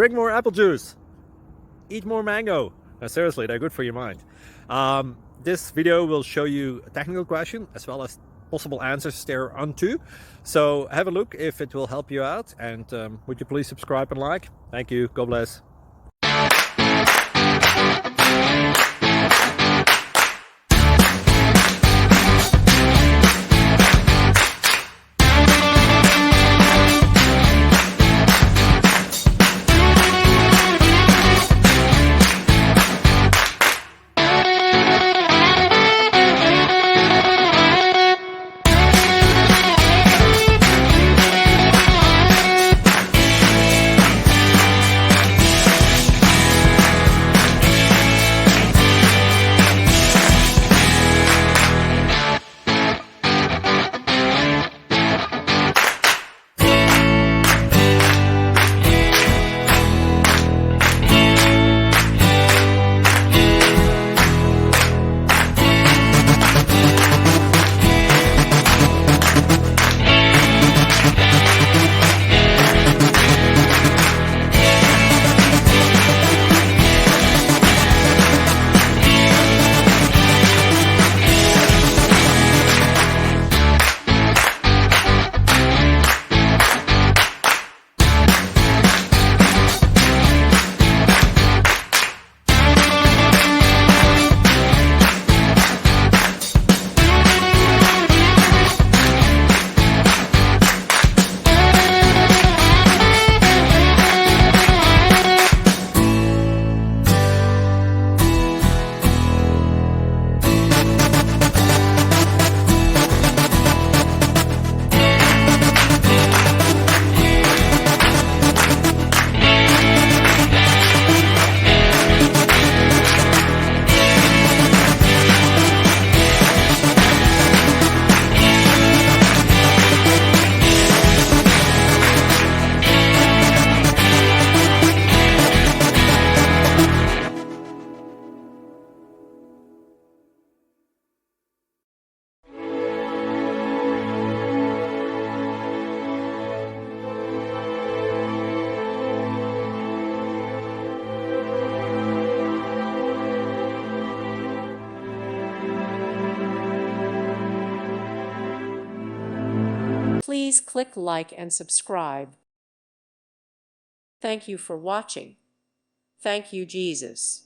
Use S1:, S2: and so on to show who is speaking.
S1: drink more apple juice, eat more mango. No, seriously, they're good for your mind. This video will show you a technical question as well as possible answers thereunto. So have a look if it will help you out, and would you please subscribe and like? Thank you. God bless.
S2: Please click like and subscribe. Thank you for watching. Thank you, Jesus.